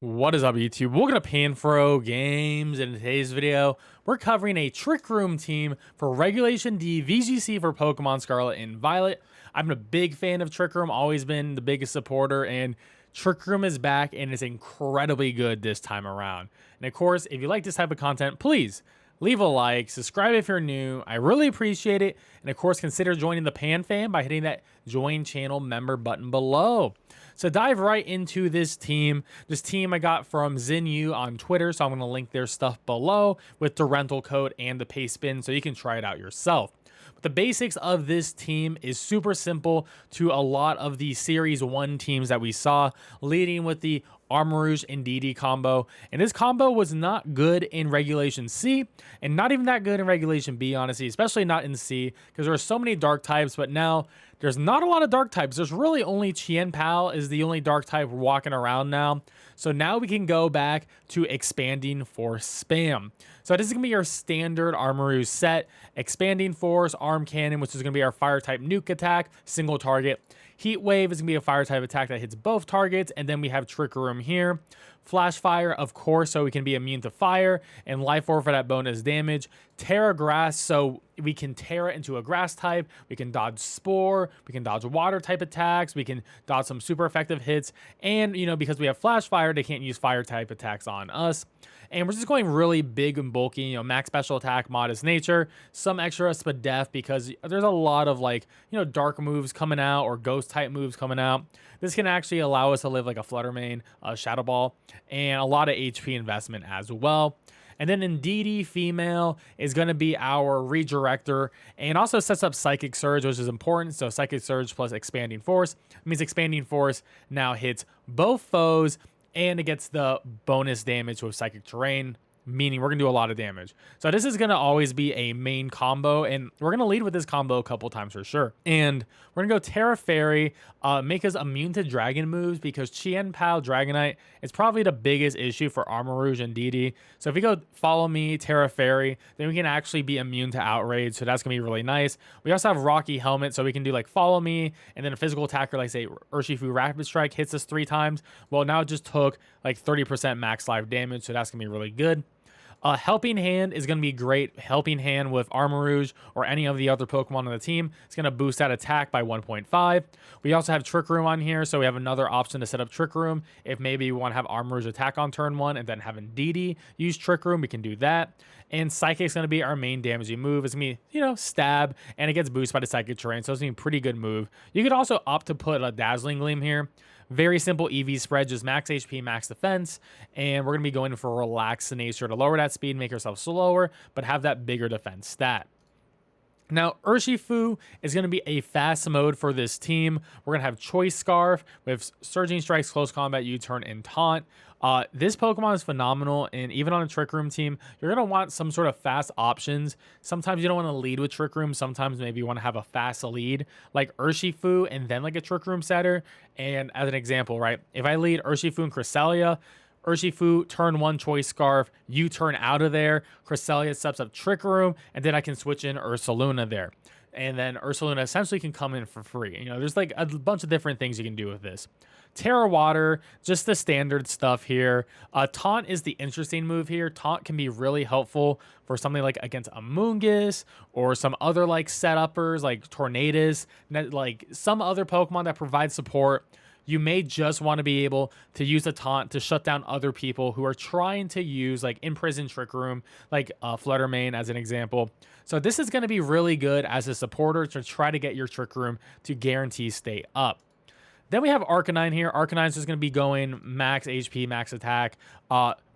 What is up, YouTube? Welcome to PanFro Games. In today's video, we're covering a Trick Room team for Regulation D VGC for Pokemon Scarlet and Violet. I'm a big fan of Trick Room, always been the biggest supporter, and Trick Room is back and it's incredibly good this time around. And of course, if you like this type of content, please leave a like, subscribe if you're new. I really appreciate it. And of course, consider joining the Pan Fam by hitting that join channel member button below. So dive right into this team. This team I got from Xenu on Twitter, so I'm going to link their stuff below with the rental code and the pay spin so you can try it out yourself. But the basics of this team is super simple to a lot of the Series 1 teams that we saw, leading with the Omori and DD combo. And this combo was not good in Regulation C, and not even that good in Regulation B, honestly, especially not in C, because there are so many dark types, but now there's not a lot of dark types. There's really only Chien-Pao is the only dark type walking around now. So now we can go back to Expanding Force spam. So this is going to be your standard Armoroo set. Expanding Force, Arm Cannon, which is going to be our fire type nuke attack, single target. Heat Wave is going to be a fire type attack that hits both targets. And then we have Trick Room here. Flash Fire, of course, so we can be immune to fire. And Life Orb for that bonus damage. Terra Grass, so we can Terra into a grass type. We can dodge Spore. We can dodge water type attacks. We can dodge some super effective hits. And, you know, because we have Flash Fire, they can't use fire type attacks on us. And we're just going really big and bulky, you know, max special attack, modest nature, some extra spadef because there's a lot of like, you know, dark moves coming out or ghost type moves coming out. This can actually allow us to live like a Flutter Mane, Shadow Ball, and a lot of HP investment as well. And then in DD female is going to be our redirector and also sets up Psychic Surge, which is important. So Psychic Surge plus Expanding Force means Expanding Force now hits both foes and it gets the bonus damage with Psychic Terrain, meaning we're going to do a lot of damage. So this is going to always be a main combo, and we're going to lead with this combo a couple times for sure. And we're going to go Terra Fairy, make us immune to dragon moves because Chien-Pao Dragonite is probably the biggest issue for Armor and DD. So if we go Follow Me, Terra Fairy, then we can actually be immune to Outrage, so that's going to be really nice. We also have Rocky Helmet, so we can do like Follow Me, and then a physical attacker like say Urshifu Rapid Strike hits us 3 times. Well, now it just took like 30% max life damage, so that's going to be really good. Helping Hand is going to be great. Helping Hand with Armor or any of the other Pokemon on the team. It's going to boost that attack by 1.5. We also have Trick Room on here, so we have another option to set up Trick Room. If maybe we want to have Armor attack on turn 1 and then having DD use Trick Room, we can do that. And Psychic is going to be our main damaging move. It's going to be, you know, stab, and it gets boosted by the Psychic Terrain, so it's going to be a pretty good move. You could also opt to put a Dazzling Gleam here. Very simple EV spread, just max HP, max defense, and we're going to be going for relaxed nature to lower that speed, make ourselves slower, but have that bigger defense stat. Now, Urshifu is going to be a fast mode for this team. We're going to have Choice Scarf with Surging Strikes, Close Combat, U-Turn, and Taunt. This Pokemon is phenomenal, and even on a Trick Room team, you're going to want some sort of fast options. Sometimes you don't want to lead with Trick Room. Sometimes maybe you want to have a fast lead, like Urshifu, and then like a Trick Room setter. And as an example, right, if I lead Urshifu and Cresselia, Urshifu, turn 1, Choice Scarf, U-turn out of there, Cresselia steps up Trick Room, and then I can switch in Ursaluna there. And then Ursaluna essentially can come in for free. You know, there's like a bunch of different things you can do with this. Terra Water, just the standard stuff here. Taunt is the interesting move here. Taunt can be really helpful for something like against Amoonguss or some other like setuppers like Tornadus, like some other Pokemon that provide support. You may just want to be able to use a taunt to shut down other people who are trying to use like Imprison Trick Room, like Flutter Mane as an example. So this is going to be really good as a supporter to try to get your Trick Room to guarantee stay up. Then we have Arcanine here. Arcanine is just going to be going max HP, max attack.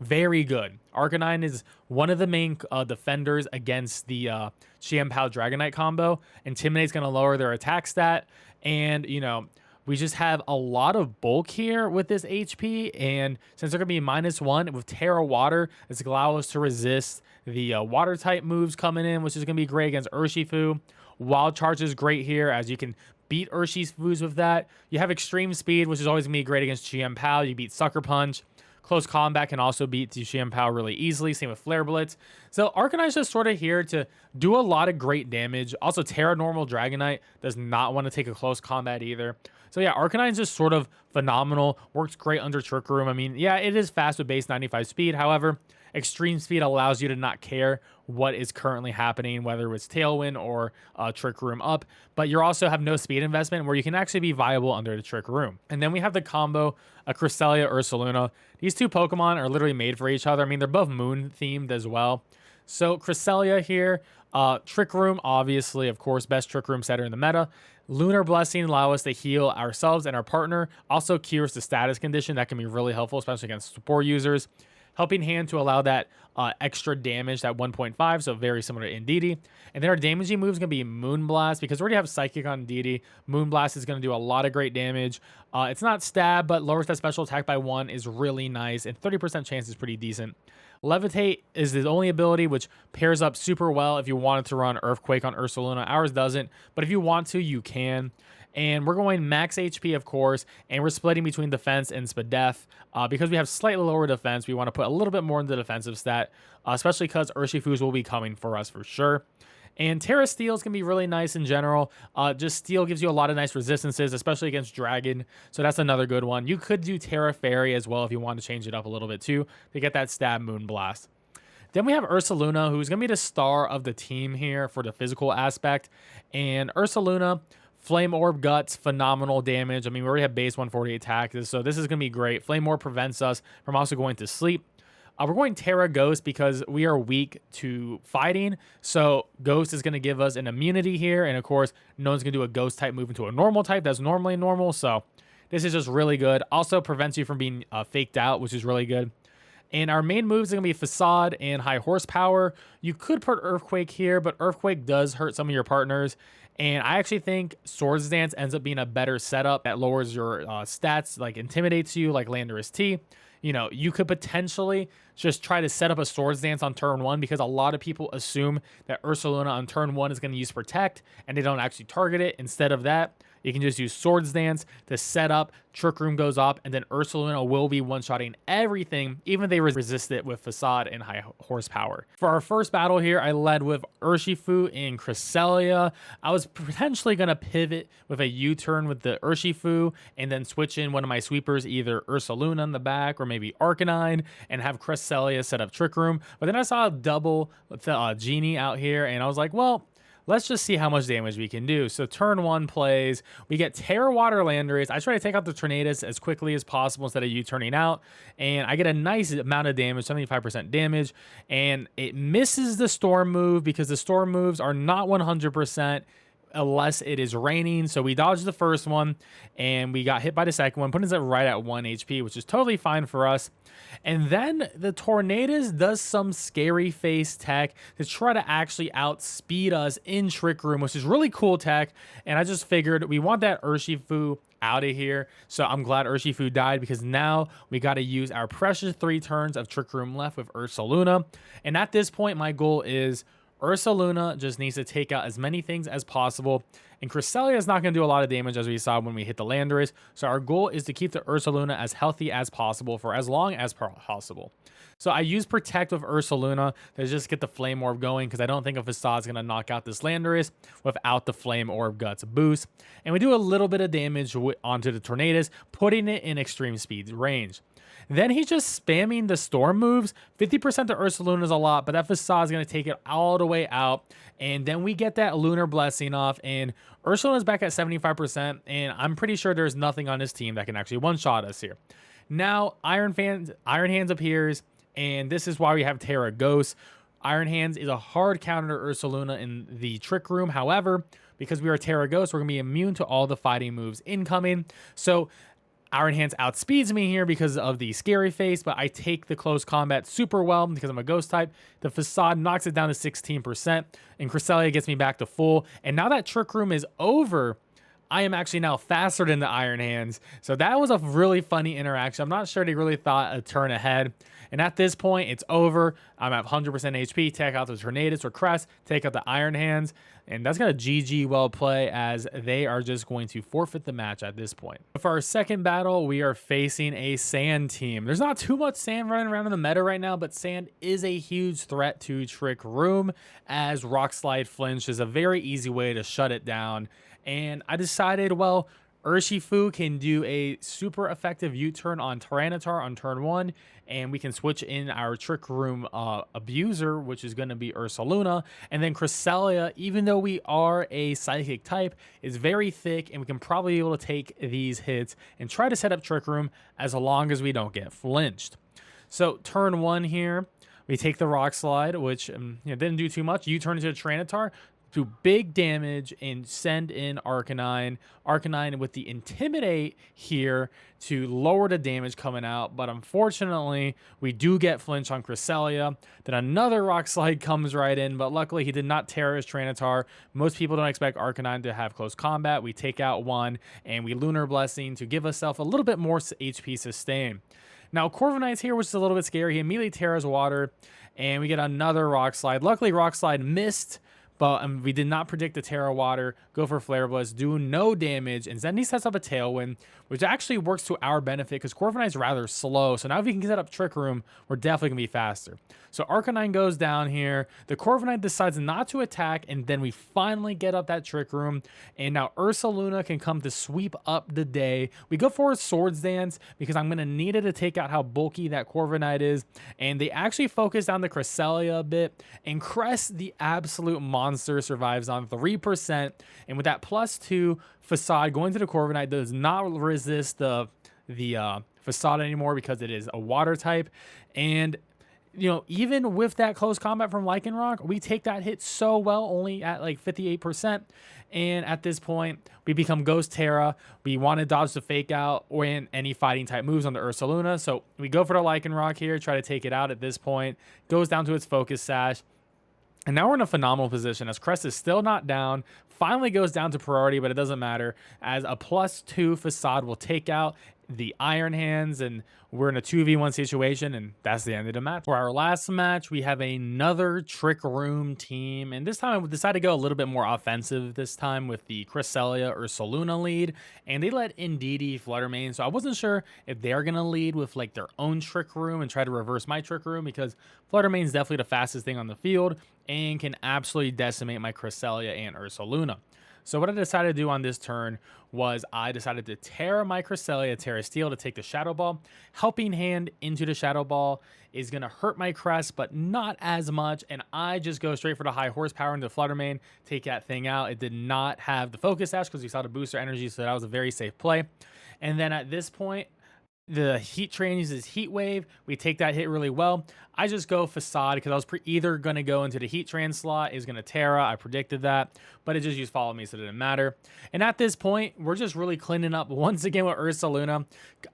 Very good. Arcanine is one of the main defenders against the Chien-Pao Dragonite combo. Intimidate's going to lower their attack stat. And, you know, we just have a lot of bulk here with this HP, and since they're going to be -1 with Terra Water, it's going to allow us to resist the water type moves coming in, which is going to be great against Urshifu. Wild Charge is great here, as you can beat Urshifu's with that. You have Extreme Speed, which is always going to be great against Chien-Pao. You beat Sucker Punch. Close combat can also beat Xianpao really easily. Same with Flare Blitz. So Arcanine's just sort of here to do a lot of great damage. Also, Terra Normal Dragonite does not want to take a close combat either. So yeah, Arcanine's just sort of phenomenal. Works great under Trick Room. I mean, yeah, it is fast with base 95 speed. However, extreme speed allows you to not care what is currently happening, whether it's Tailwind or Trick Room up, but you also have no speed investment where you can actually be viable under the Trick Room. And then we have the combo Cresselia, Ursaluna. These two Pokemon are literally made for each other. I mean, they're both moon themed as well. So Cresselia here, Trick Room, obviously, of course, best Trick Room setter in the meta. Lunar Blessing allow us to heal ourselves and our partner. Also cures the status condition. That can be really helpful, especially against support users. Helping Hand to allow that extra damage, that 1.5, so very similar to Indeedee. And then our damaging move is going to be Moonblast, because we already have Psychic on Indeedee. Moonblast is going to do a lot of great damage. It's not stab, but lowers that special attack by 1 is really nice, and 30% chance is pretty decent. Levitate is the only ability which pairs up super well if you wanted to run Earthquake on Ursaluna. Ours doesn't, but if you want to, you can. And we're going max HP, of course, and we're splitting between defense and Spadef. Because we have slightly lower defense, we want to put a little bit more into the defensive stat, especially because Urshifus will be coming for us for sure. And Terra Steel can be really nice in general. Just Steel gives you a lot of nice resistances, especially against Dragon. So that's another good one. You could do Terra Fairy as well if you want to change it up a little bit too to get that stab Moonblast. Then we have Ursaluna, who's going to be the star of the team here for the physical aspect. And Ursaluna, Flame Orb Guts, phenomenal damage. I mean, we already have base 140 attack, so this is going to be great. Flame Orb prevents us from also going to sleep. We're going Terra Ghost because we are weak to fighting, so Ghost is going to give us an immunity here, and of course, no one's going to do a Ghost type move into a normal type that's normally normal, so this is just really good. Also prevents you from being faked out, which is really good. And our main moves are going to be Facade and High Horsepower. You could put Earthquake here, but Earthquake does hurt some of your partners. And I actually think Swords Dance ends up being a better setup that lowers your stats, like intimidates you, like Landorus T. You know, you could potentially just try to set up a Swords Dance on turn 1 because a lot of people assume that Ursaluna on turn 1 is going to use Protect and they don't actually target it. Instead of that, you can just use Swords Dance to set up, Trick Room goes up, and then Ursaluna will be one-shotting everything, even if they resist it with Facade and High Horsepower. For our first battle here, I led with Urshifu and Cresselia. I was potentially going to pivot with a U-turn with the Urshifu and then switch in one of my sweepers, either Ursaluna in the back or maybe Arcanine, and have Cresselia set up Trick Room. But then I saw a double Genie out here, and I was like, well, let's just see how much damage we can do. So turn 1 plays. We get Terra Water Landorus. I try to take out the Tornadus as quickly as possible instead of you turning out. And I get a nice amount of damage, 75% damage. And it misses the Storm move because the Storm moves are not 100% unless it is raining. So we dodged the first one and we got hit by the second one, putting it right at 1 HP, which is totally fine for us. And then the Tornadus does some scary face tech to try to actually outspeed us in Trick Room, which is really cool tech. And I just figured we want that Urshifu out of here. So I'm glad Urshifu died because now we got to use our precious 3 turns of Trick Room left with Ursaluna. And at this point, my goal is Ursaluna just needs to take out as many things as possible. And Cresselia is not going to do a lot of damage as we saw when we hit the Landorus. So our goal is to keep the Ursaluna as healthy as possible for as long as possible. So I use Protect with Ursaluna to just get the Flame Orb going because I don't think a Facade is going to knock out this Landorus without the Flame Orb Guts boost. And we do a little bit of damage onto the Tornadus, putting it in extreme speed range. Then he's just spamming the Storm moves. 50% to Ursaluna is a lot, but that Facade is going to take it all the way out. And then we get that Lunar Blessing off, and Ursaluna is back at 75%, and I'm pretty sure there's nothing on his team that can actually one-shot us here. Now, Iron Hands appears, and this is why we have Terra Ghost. Iron Hands is a hard counter to Ursaluna in the Trick Room. However, because we are Terra Ghost, we're going to be immune to all the fighting moves incoming. So Iron Hands outspeeds me here because of the scary face, but I take the close combat super well because I'm a ghost type. The Facade knocks it down to 16%, and Cresselia gets me back to full. And now that Trick Room is over, I am actually now faster than the Iron Hands. So that was a really funny interaction. I'm not sure they really thought a turn ahead. And at this point, it's over. I'm at 100% HP. Take out the Tornadus or Crest. Take out the Iron Hands. And that's going to GG well play, as they are just going to forfeit the match at this point. For our second battle, we are facing a Sand team. There's not too much Sand running around in the meta right now, but Sand is a huge threat to Trick Room, as Rock Slide Flinch is a very easy way to shut it down. And I decided, well, Urshifu can do a super effective U-turn on Tyranitar on turn 1, and we can switch in our Trick Room abuser, which is going to be Ursaluna. And then Cresselia, even though we are a Psychic type, is very thick, and we can probably be able to take these hits and try to set up Trick Room as long as we don't get flinched. So turn 1 here, we take the Rock Slide, which didn't do too much. U-turn into a Tyranitar, do big damage, and send in Arcanine. Arcanine with the Intimidate here to lower the damage coming out, but unfortunately, we do get flinch on Cresselia. Then another Rock Slide comes right in, but luckily he did not tear his Tyranitar. Most people don't expect Arcanine to have close combat. We take out one, and we Lunar Blessing to give ourselves a little bit more HP sustain. Now, Corviknight's here, which is a little bit scary. He immediately tears water, and we get another Rock Slide. Luckily, Rock Slide missed, but we did not predict the Terra Water. Go for Flare Blast, do no damage, and then he sets up a Tailwind, which actually works to our benefit because Corviknight's rather slow. So now if we can set up Trick Room, we're definitely going to be faster. So Arcanine goes down here. The Corviknight decides not to attack, and then we finally get up that Trick Room. And now Ursaluna can come to sweep up the day. We go for a Swords Dance because I'm going to need it to take out how bulky that Corviknight is. And they actually focus on the Cresselia a bit. And Crest, the absolute monster, survives on 3%. And with that +2 Facade going to the Corviknight, does not resist the Facade anymore because it is a water type. And even with that close combat from Lycanroc, we take that hit so well, only at like 58%. And at this point, we become Ghost Terra. We want to dodge the Fake Out when any fighting type moves on the Ursaluna. So we go for the Lycanroc here, try to take it out at this point. Goes down to its Focus Sash. And now we're in a phenomenal position as Crest is still not down. Finally goes down to priority, but it doesn't matter, as a +2 Facade will take out the Iron Hands, and we're in a 2v1 situation, and that's the end of the match. For our last match, we have another Trick Room team, and this time I decided to go a little bit more offensive this time with the Cresselia Ursaluna lead, and they let Indeedee Fluttermane, so I wasn't sure if they're going to lead with like their own Trick Room and try to reverse my Trick Room, because Fluttermane's definitely the fastest thing on the field and can absolutely decimate my Cresselia and Ursaluna. So what I decided to do on this turn was I decided to Terra my Cresselia, Terra Steel to take the Shadow Ball. Helping Hand into the Shadow Ball is going to hurt my Crest, but not as much. And I just go straight for the high horsepower into Fluttermane, take that thing out. It did not have the Focus Sash because we saw the booster energy, so that was a very safe play. And then at this point, the Heat Train uses Heat Wave. We take that hit really well. I just go Facade because I was either going to go into the Heat Train slot, is going to Terra. I predicted that, but it just used Follow Me, so it didn't matter. And at this point, we're just really cleaning up once again with Ursaluna.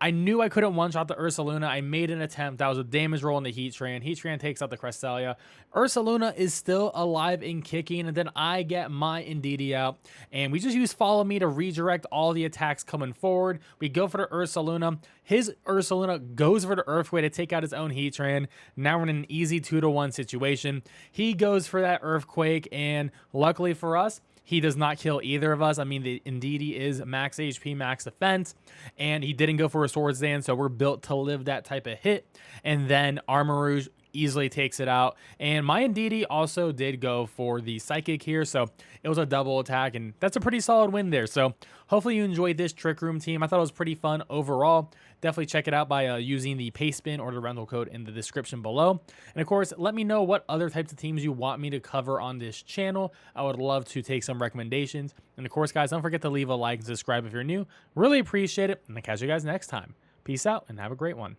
I knew I couldn't one-shot the Ursaluna. I made an attempt. That was a damage roll in the Heat Train. Heat Train takes out the Cresselia. Ursaluna is still alive and kicking, and then I get my Indeedee out. And we just use Follow Me to redirect all the attacks coming forward. We go for the Ursaluna. His Ursaluna goes for the Earthquake to take out his own Heat Train. Now we're in an easy 2-to-1 situation. He goes for that Earthquake, and luckily for us, he does not kill either of us. I mean, the Indeedee is max HP, max defense, and he didn't go for a Swords Dance, so we're built to live that type of hit. And then Armarouge easily takes it out. And my Indeedee also did go for the Psychic here, so it was a double attack, and that's a pretty solid win there. So hopefully you enjoyed this Trick Room team. I thought it was pretty fun overall. Definitely check it out by using the paste bin or the rental code in the description below. And of course, let me know what other types of teams you want me to cover on this channel. I would love to take some recommendations. And of course, guys, don't forget to leave a like and subscribe if you're new. Really appreciate it. And I'll catch you guys next time. Peace out and have a great one.